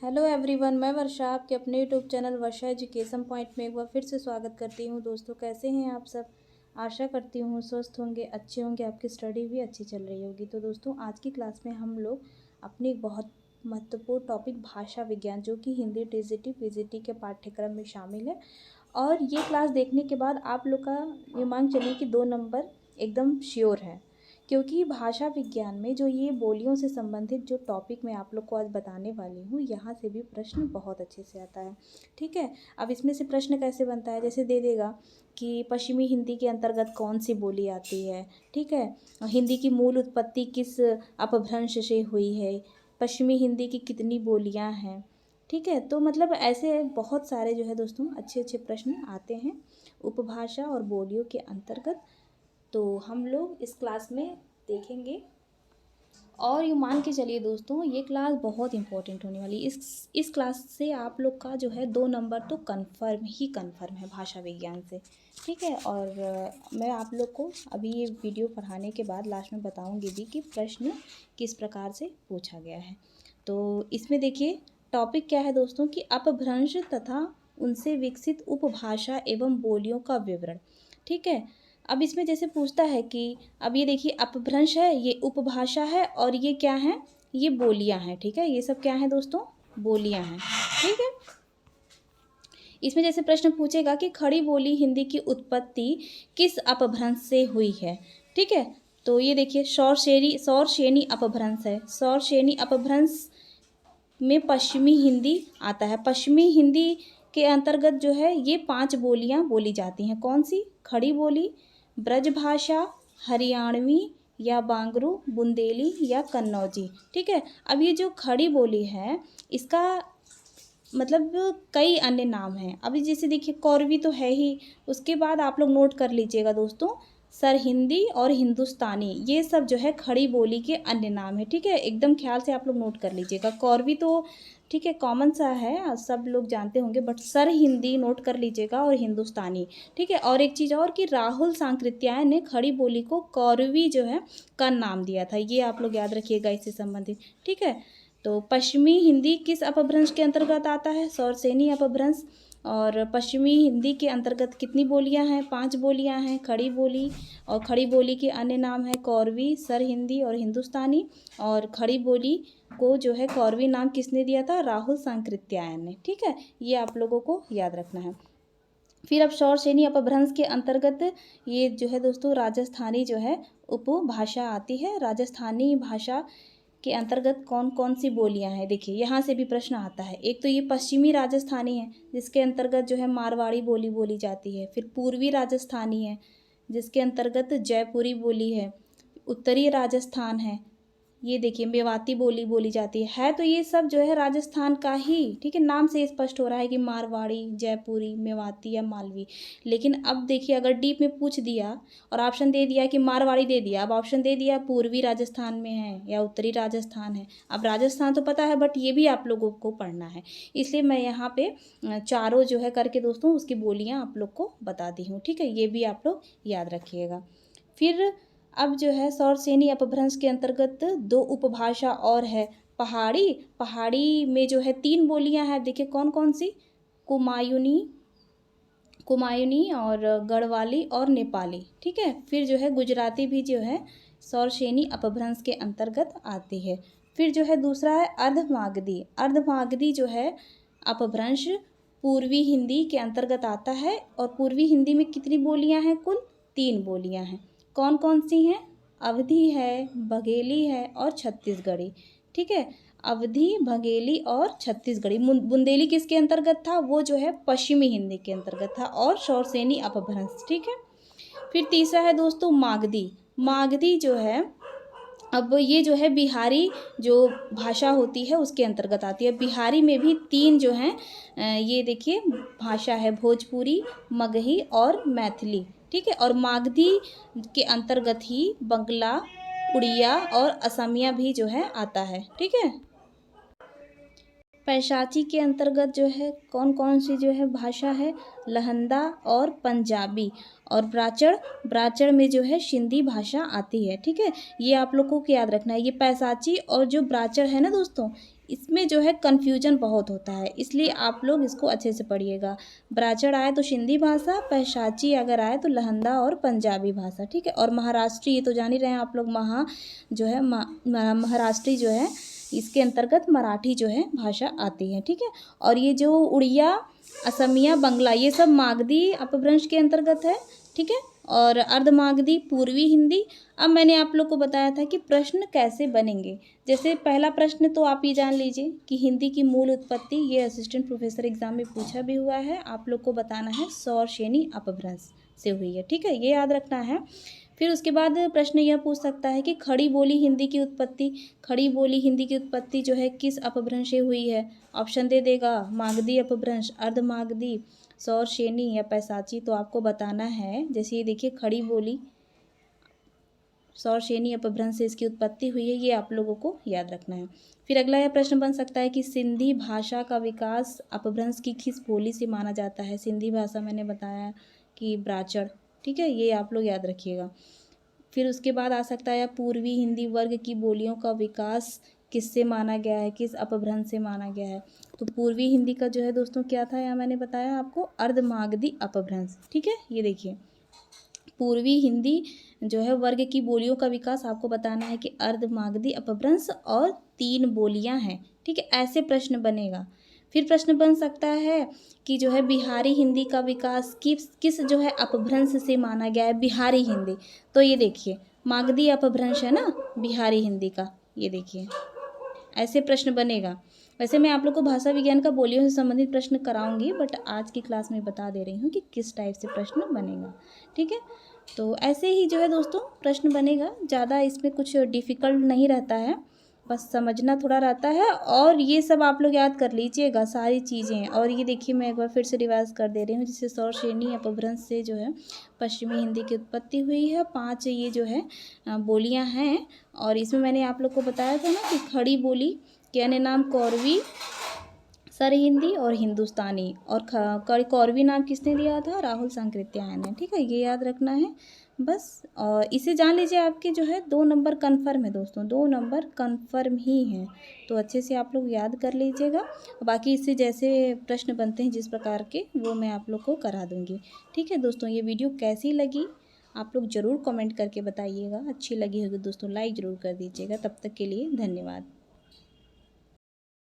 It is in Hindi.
हेलो एवरीवन, मैं वर्षा आपके अपने यूट्यूब चैनल वर्षा एजुकेशन पॉइंट में एक बार फिर से स्वागत करती हूँ। दोस्तों, कैसे हैं आप सब? आशा करती हूँ स्वस्थ होंगे, अच्छे होंगे, आपकी स्टडी भी अच्छी चल रही होगी। तो दोस्तों, आज की क्लास में हम लोग अपनी एक बहुत महत्वपूर्ण टॉपिक भाषा विज्ञान, जो कि हिंदी टीजीटी पीजीटी के पाठ्यक्रम में शामिल है। और ये क्लास देखने के बाद आप लोग का ये मान चलिए कि 2 नंबर एकदम श्योर है, क्योंकि भाषा विज्ञान में जो ये बोलियों से संबंधित जो टॉपिक मैं आप लोग को आज बताने वाली हूँ, यहाँ से भी प्रश्न बहुत अच्छे से आता है। ठीक है, अब इसमें से प्रश्न कैसे बनता है, जैसे दे देगा कि पश्चिमी हिंदी के अंतर्गत कौन सी बोली आती है। ठीक है, हिंदी की मूल उत्पत्ति किस अपभ्रंश से हुई है, पश्चिमी हिंदी की कितनी बोलियाँ हैं। ठीक है, तो मतलब ऐसे बहुत सारे जो है दोस्तों अच्छे अच्छे प्रश्न आते हैं उपभाषा और बोलियों के अंतर्गत। तो हम लोग इस क्लास में देखेंगे। और ये मान के चलिए दोस्तों, ये क्लास बहुत इंपॉर्टेंट होने वाली है। इस क्लास से आप लोग का जो है 2 नंबर तो कन्फर्म है भाषा विज्ञान से। ठीक है, और मैं आप लोग को अभी ये वीडियो पढ़ाने के बाद लास्ट में बताऊंगी भी कि प्रश्न किस प्रकार से पूछा गया है। तो इसमें देखिए टॉपिक क्या है दोस्तों, कि अपभ्रंश तथा उनसे विकसित उपभाषा एवं बोलियों का विवरण। ठीक है, अब इसमें जैसे पूछता है कि अब ये देखिए अपभ्रंश है, ये उपभाषा है, और ये क्या है, ये बोलियां हैं। ठीक है, ये सब क्या है दोस्तों, बोलियां हैं। ठीक है, इसमें जैसे प्रश्न पूछेगा कि खड़ी बोली हिंदी की उत्पत्ति किस अपभ्रंश से हुई है। ठीक है, तो ये देखिए सौर श्रेणी अपभ्रंश है। सौर श्रेणी अपभ्रंश में पश्चिमी हिंदी आता है। पश्चिमी हिंदी के अंतर्गत जो है ये 5 बोलियां बोली जाती हैं। कौन सी? खड़ी बोली, ब्रजभाषा, हरियाणवी या बांगरू, बुंदेली या कन्नौजी। ठीक है, अब ये जो खड़ी बोली है इसका मतलब कई अन्य नाम हैं। अभी जैसे देखिए कौरवी तो है ही, उसके बाद आप लोग नोट कर लीजिएगा दोस्तों, सरहिंदी और हिंदुस्तानी, ये सब जो है खड़ी बोली के अन्य नाम है। ठीक है, एकदम ख्याल से आप लोग नोट कर लीजिएगा। कौरवी तो ठीक है कॉमन सा है, सब लोग जानते होंगे, बट सरहिंदी नोट कर लीजिएगा और हिंदुस्तानी। ठीक है, और एक चीज़ और कि राहुल सांकृत्यायन ने खड़ी बोली को कौरवी जो है का नाम दिया था, ये आप लोग याद रखिएगा इससे संबंधित। ठीक है, तो पश्चिमी हिंदी किस अपभ्रंश के अंतर्गत आता है? सौरसेनी अपभ्रंश। और पश्चिमी हिंदी के अंतर्गत कितनी बोलियां हैं? 5 बोलियां हैं। खड़ी बोली, और खड़ी बोली के अन्य नाम है कौरवी, सरहिंदी और हिंदुस्तानी। और खड़ी बोली को जो है कौरवी नाम किसने दिया था? राहुल सांकृत्यायन ने। ठीक है, ये आप लोगों को याद रखना है। फिर अब सौरसेनी अपभ्रंश के अंतर्गत ये जो है दोस्तों राजस्थानी जो है उपभाषा आती है। राजस्थानी भाषा के अंतर्गत कौन कौन सी बोलियां हैं, देखिए यहाँ से भी प्रश्न आता है। एक तो ये पश्चिमी राजस्थानी है, जिसके अंतर्गत जो है मारवाड़ी बोली बोली जाती है। फिर पूर्वी राजस्थानी है, जिसके अंतर्गत जयपुरी बोली है। उत्तरी राजस्थान है, ये देखिए मेवाती बोली बोली जाती है। तो ये सब जो है राजस्थान का ही। ठीक है, नाम से स्पष्ट हो रहा है कि मारवाड़ी, जयपुरी, मेवाती या मालवी। लेकिन अब देखिए अगर डीप में पूछ दिया और ऑप्शन दे दिया कि मारवाड़ी दे दिया, अब ऑप्शन दे दिया पूर्वी राजस्थान में है या उत्तरी राजस्थान है। अब राजस्थान तो पता है, बट ये भी आप लोगों को पढ़ना है, इसलिए मैं यहाँ पे चारों जो है करके दोस्तों उसकी बोलियाँ आप लोग को बता दी हूँ। ठीक है, ये भी आप लोग याद रखिएगा। फिर अब जो है सौरसेनी अपभ्रंश के अंतर्गत 2 उपभाषा और है। पहाड़ी, पहाड़ी में जो है 3 बोलियां हैं। देखिए कौन कौन सी? कुमायूनी, कुमायूनी और गढ़वाली और नेपाली। ठीक है, फिर जो है गुजराती भी जो है सौरसेनी अपभ्रंश के अंतर्गत आती है। फिर जो है दूसरा है अर्धमागधी। अर्धमागधी जो है अपभ्रंश पूर्वी हिंदी के अंतर्गत आता है। और पूर्वी हिंदी में कितनी बोलियां हैं? कुल 3 बोलियां हैं। कौन कौन सी हैं? अवधी है, बघेली है और छत्तीसगढ़ी। ठीक है, अवधी, बघेली और छत्तीसगढ़ी। बुंदेली किसके अंतर्गत था? वो जो है पश्चिमी हिंदी के अंतर्गत था और सौरसेनी अपभ्रंश। ठीक है, फिर तीसरा है दोस्तों मागधी। मागधी जो है अब ये जो है बिहारी जो भाषा होती है उसके अंतर्गत आती है। बिहारी में भी 3 जो हैं ये देखिए भाषा है, भोजपुरी, मगही और मैथिली। ठीक है, और मागधी के अंतर्गत ही बंगला, उड़िया और असमिया भी जो है आता है। ठीक है, पैशाची के अंतर्गत जो है कौन कौन सी जो है भाषा है? लहंदा और पंजाबी। और ब्राचड़, ब्राचड़ में जो है सिंधी भाषा आती है। ठीक है, ये आप लोगों को याद रखना है। ये पैशाची और जो ब्राचड़ है ना दोस्तों, इसमें जो है कन्फ्यूजन बहुत होता है, इसलिए आप लोग इसको अच्छे से पढ़िएगा। ब्राचड़ आए तो सिंधी भाषा, पैशाची अगर आए तो लहंदा और पंजाबी भाषा, ठीक है। और महाराष्ट्री, ये तो जान ही रहे हैं आप लोग, जो है महाराष्ट्री जो है इसके अंतर्गत मराठी जो है भाषा आती है, ठीक है। और ये जो उड़िया, असमिया, बंगला, ये सब मागधी अपभ्रंश के अंतर्गत है, ठीक है। और अर्धमागधी पूर्वी हिंदी। अब मैंने आप लोग को बताया था कि प्रश्न कैसे बनेंगे। जैसे पहला प्रश्न तो आप ये जान लीजिए कि हिंदी की मूल उत्पत्ति, ये असिस्टेंट प्रोफेसर एग्जाम में पूछा भी हुआ है, आप लोग को बताना है सौर श्रेणी अपभ्रंश से हुई है, ठीक है, ये याद रखना है। फिर उसके बाद प्रश्न यह पूछ सकता है कि खड़ी बोली हिंदी की उत्पत्ति, खड़ी बोली हिंदी की उत्पत्ति जो है किस अपभ्रंश से हुई है। ऑप्शन दे देगा, मागधी अपभ्रंश, अर्धमागधी, सौर श्रेणी या पैसाची। तो आपको बताना है, जैसे ये देखिए खड़ी बोली सौर श्रेणी अपभ्रंश से इसकी उत्पत्ति हुई है, ये आप लोगों को याद रखना है। फिर अगला यह प्रश्न बन सकता है कि सिंधी भाषा का विकास अपभ्रंश की किस बोली से माना जाता है। सिंधी भाषा मैंने बताया कि ब्राचड़, ठीक है, ये आप लोग याद रखिएगा। फिर उसके बाद आ सकता है पूर्वी हिंदी वर्ग की बोलियों का विकास किससे माना गया है, किस अपभ्रंश से माना गया है। तो पूर्वी हिंदी का जो है दोस्तों क्या था, यहाँ मैंने बताया आपको अर्धमागधी अपभ्रंश, ठीक है। ये देखिए पूर्वी हिंदी जो है वर्ग की बोलियों का विकास आपको बताना है कि अर्धमागधी अपभ्रंश और 3 बोलियां हैं, ठीक है, ऐसे प्रश्न बनेगा। फिर प्रश्न बन सकता है कि जो है बिहारी हिंदी का विकास किस जो है अपभ्रंश से माना गया है, बिहारी हिंदी। तो ये देखिए मागधी अपभ्रंश है ना बिहारी हिंदी का, ये देखिए ऐसे प्रश्न बनेगा। वैसे मैं आप लोग को भाषा विज्ञान का बोलियों से संबंधित प्रश्न कराऊंगी, बट आज की क्लास में बता दे रही हूँ कि किस टाइप से प्रश्न बनेगा, ठीक है। तो ऐसे ही जो है दोस्तों प्रश्न बनेगा, ज़्यादा इसमें कुछ डिफ़िकल्ट नहीं रहता है, बस समझना थोड़ा रहता है। और ये सब आप लोग याद कर लीजिएगा सारी चीज़ें। और ये देखिए मैं एक बार फिर से रिवाइज कर दे रही हूँ, जिससे सौर श्रेणी अपभ्रंश से जो है पश्चिमी हिंदी की उत्पत्ति हुई है। 5 ये जो है बोलियाँ हैं। और इसमें मैंने आप लोग को बताया था ना कि खड़ी बोली के अन्य नाम कौरवी, सर हिंदी और हिंदुस्तानी। और कौरवी नाम किसने दिया था, राहुल सांकृत्यायन ने, ठीक है, ये याद रखना है बस। और इसे जान लीजिए आपके जो है 2 नंबर कन्फर्म है दोस्तों, 2 नंबर कन्फर्म ही हैं। तो अच्छे से आप लोग याद कर लीजिएगा। बाकी इससे जैसे प्रश्न बनते हैं जिस प्रकार के, वो मैं आप लोग को करा दूँगी, ठीक है दोस्तों। ये वीडियो कैसी लगी आप लोग ज़रूर कमेंट करके बताइएगा। अच्छी लगी होगी दोस्तों लाइक ज़रूर कर दीजिएगा। तब तक के लिए धन्यवाद।